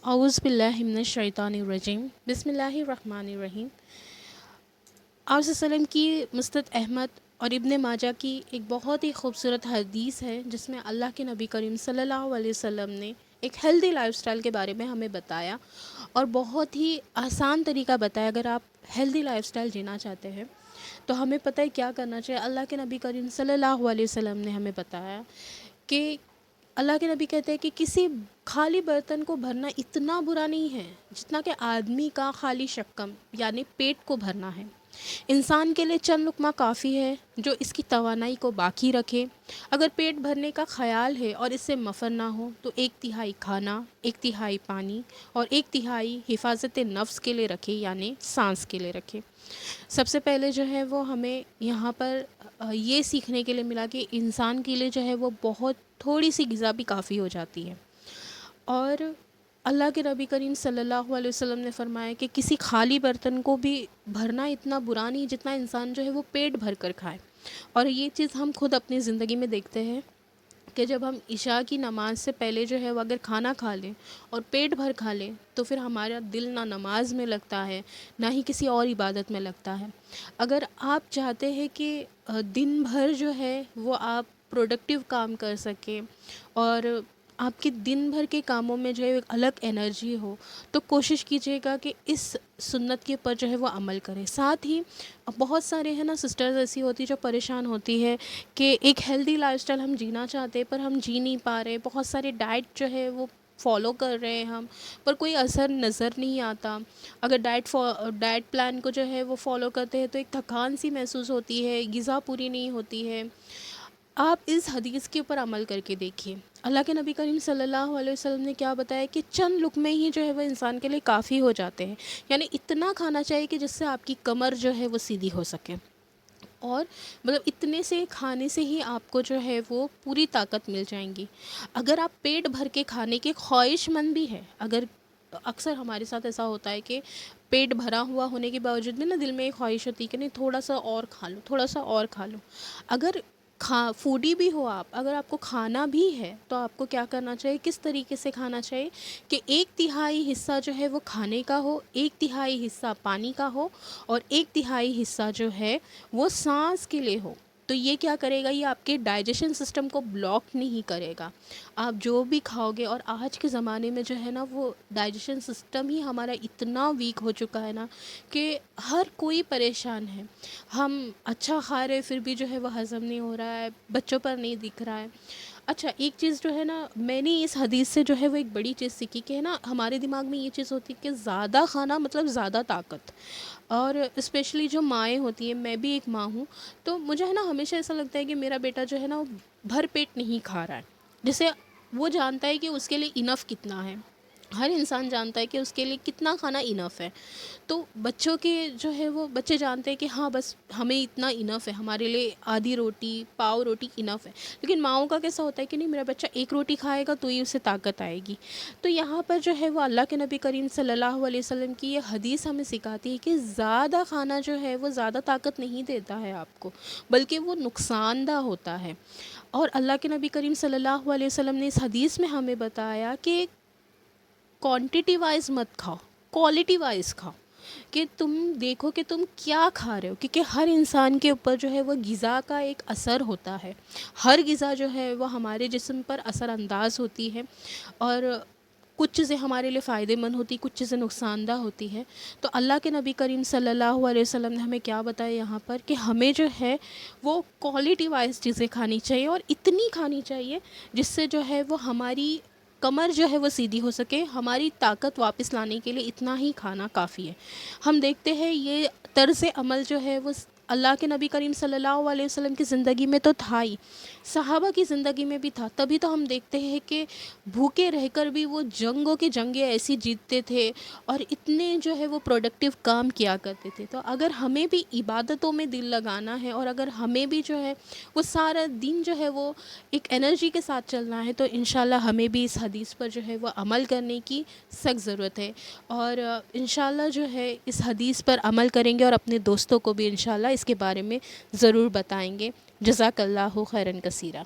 اعوذ باللہ من الشیطان الرجیم بسم اللہ الرحمن الرحیم۔ آپ صلی اللہ علیہ وسلم کی مستد احمد اور ابن ماجہ کی ایک بہت ہی خوبصورت حدیث ہے جس میں اللہ کے نبی کریم صلی اللہ علیہ وسلم نے ایک ہیلدی لائف سٹائل کے بارے میں ہمیں بتایا اور بہت ہی آسان طریقہ بتایا۔ اگر آپ ہیلدی لائف سٹائل جینا چاہتے ہیں تو ہمیں پتہ ہے کیا کرنا چاہیے۔ اللہ کے نبی کریم صلی اللہ علیہ وسلم نے ہمیں بتایا کہ اللہ کے نبی کہتے ہیں کہ کسی خالی برتن کو بھرنا اتنا برا نہیں ہے جتنا کہ آدمی کا خالی شکم یعنی پیٹ کو بھرنا ہے۔ انسان کے لیے چند لقمہ کافی ہے جو اس کی توانائی کو باقی رکھے۔ اگر پیٹ بھرنے کا خیال ہے اور اس سے مفر نہ ہو تو 1/3 کھانا، 1/3 پانی اور 1/3 حفاظت نفس کے لیے رکھے یعنی سانس کے لیے رکھے۔ سب سے پہلے جو ہے وہ ہمیں یہاں پر یہ سیکھنے کے لیے ملا کہ انسان کے لیے جو ہے وہ بہت تھوڑی سی غذا بھی کافی ہو جاتی ہے، اور اللہ کے نبی کریم صلی اللہ علیہ وسلم نے فرمایا کہ کسی خالی برتن کو بھی بھرنا اتنا برا نہیں جتنا انسان جو ہے وہ پیٹ بھر کر کھائے۔ اور یہ چیز ہم خود اپنی زندگی میں دیکھتے ہیں کہ جب ہم عشاء کی نماز سے پہلے جو ہے وہ اگر کھانا کھا لیں اور پیٹ بھر کھا لیں تو پھر ہمارا دل نہ نماز میں لگتا ہے نہ ہی کسی اور عبادت میں لگتا ہے۔ اگر آپ چاہتے ہیں کہ دن بھر جو ہے وہ آپ پروڈکٹیو کام کر سکیں اور آپ کے دن بھر کے کاموں میں جو ہے ایک الگ انرجی ہو تو کوشش کیجیے گا کہ اس سنت کے اوپر جو ہے وہ عمل کریں۔ ساتھ ہی بہت سارے ہیں نا سسٹرز ایسی ہوتی جو پریشان ہوتی ہے کہ ایک ہیلدی لائف سٹائل ہم جینا چاہتے پر ہم جی نہیں پا رہے، بہت سارے ڈائٹ جو ہے وہ فالو کر رہے ہیں ہم پر کوئی اثر نظر نہیں آتا۔ اگر ڈائٹ پلان کو جو ہے وہ فالو کرتے ہیں تو ایک تھکان سی محسوس ہوتی ہے، غذا پوری نہیں ہوتی ہے۔ آپ اس حدیث کے اوپر عمل کر کے دیکھیے۔ اللہ کے نبی کریم صلی اللہ علیہ وسلم نے کیا بتایا کہ چند لقمے ہی جو ہے وہ انسان کے لیے کافی ہو جاتے ہیں، یعنی اتنا کھانا چاہیے کہ جس سے آپ کی کمر جو ہے وہ سیدھی ہو سکے، اور مطلب اتنے سے کھانے سے ہی آپ کو جو ہے وہ پوری طاقت مل جائیں گی۔ اگر آپ پیٹ بھر کے کھانے کے خواہش مند بھی ہے، اگر اکثر ہمارے ساتھ ایسا ہوتا ہے کہ پیٹ بھرا ہوا ہونے کے باوجود بھی نا دل میں ایک خواہش ہوتی ہے کہ نہیں تھوڑا سا اور کھا لو، تھوڑا سا اور کھا لو۔ اگر فوڈی بھی ہو آپ، اگر آپ کو کھانا بھی ہے تو آپ کو کیا کرنا چاہیے، کس طریقے سے کھانا چاہیے کہ 1/3 حصہ جو ہے وہ کھانے کا ہو، 1/3 حصہ پانی کا ہو اور 1/3 حصہ جو ہے وہ سانس کے لیے ہو۔ تو یہ کیا کرے گا، یہ آپ کے ڈائجیشن سسٹم کو بلاک نہیں کرے گا۔ آپ جو بھی کھاؤ گے، اور آج کے زمانے میں جو ہے نا وہ ڈائجیشن سسٹم ہی ہمارا اتنا ویک ہو چکا ہے نا کہ ہر کوئی پریشان ہے۔ ہم اچھا کھا رہے پھر بھی جو ہے وہ ہضم نہیں ہو رہا ہے، بچوں پر نہیں دکھ رہا ہے۔ اچھا ایک چیز جو ہے نا میں نے اس حدیث سے جو ہے وہ ایک بڑی چیز سیکھی کہ ہے نا ہمارے دماغ میں یہ چیز ہوتی ہے کہ زیادہ کھانا مطلب زیادہ طاقت، اور اسپیشلی جو مائیں ہوتی ہیں، میں بھی ایک ماں ہوں، تو مجھے ہے نا ہمیشہ ایسا لگتا ہے کہ میرا بیٹا جو ہے نا وہ بھر پیٹ نہیں کھا رہا ہے، جسے وہ جانتا ہے کہ اس کے لیے انف کتنا ہے۔ ہر انسان جانتا ہے کہ اس کے لیے کتنا کھانا انف ہے۔ تو بچوں کے جو ہے وہ بچے جانتے ہیں کہ ہاں بس ہمیں اتنا انف ہے، ہمارے لیے آدھی روٹی پاؤ روٹی انف ہے۔ لیکن ماؤں کا کیسا ہوتا ہے کہ نہیں میرا بچہ 1 روٹی کھائے گا تو ہی اسے طاقت آئے گی۔ تو یہاں پر جو ہے وہ اللہ کے نبی کریم صلی اللہ علیہ وسلم کی یہ حدیث ہمیں سکھاتی ہے کہ زیادہ کھانا جو ہے وہ زیادہ طاقت نہیں دیتا ہے آپ کو، بلکہ وہ نقصان دہ ہوتا ہے۔ اور اللہ کے نبی کریم صلی اللہ علیہ وسلم نے اس حدیث میں ہمیں بتایا کہ کوانٹٹی وائز مت کھاؤ، کوالٹی وائز کھاؤ، کہ تم دیکھو کہ تم کیا کھا رہے ہو، کیونکہ ہر انسان کے اوپر جو ہے وہ غذا کا ایک اثر ہوتا ہے۔ ہر غذا جو ہے وہ ہمارے جسم پر اثر انداز ہوتی ہے، اور کچھ چیزیں ہمارے لیے فائدے مند ہوتی، کچھ چیزیں نقصان دہ ہوتی ہے۔ تو اللہ کے نبی کریم صلی اللہ علیہ وسلم نے ہمیں کیا بتایا یہاں پر کہ ہمیں جو ہے وہ کوالٹی وائز چیزیں کھانی چاہیے، اور اتنی کھانی چاہیے جس سے جو ہے وہ ہماری کمر جو ہے وہ سیدھی ہو سکے، ہماری طاقت واپس لانے کے لیے اتنا ہی کھانا کافی ہے۔ ہم دیکھتے ہیں یہ طرز عمل جو ہے وہ اللہ کے نبی کریم صلی اللہ علیہ وسلم کی زندگی میں تو تھا ہی، صحابہ کی زندگی میں بھی تھا، تبھی تو ہم دیکھتے ہیں کہ بھوکے رہ کر بھی وہ جنگوں کی جنگیں ایسی جیتتے تھے اور اتنے جو ہے وہ پروڈکٹیو کام کیا کرتے تھے۔ تو اگر ہمیں بھی عبادتوں میں دل لگانا ہے، اور اگر ہمیں بھی جو ہے وہ سارا دن جو ہے وہ ایک انرجی کے ساتھ چلنا ہے، تو انشاءاللہ ہمیں بھی اس حدیث پر جو ہے وہ عمل کرنے کی سخت ضرورت ہے، اور انشاءاللہ جو ہے اس حدیث پر عمل کریں گے اور اپنے دوستوں کو بھی انشاءاللہ اس کے بارے میں ضرور بتائیں گے۔ جزاک اللہ خیرا کثیرا۔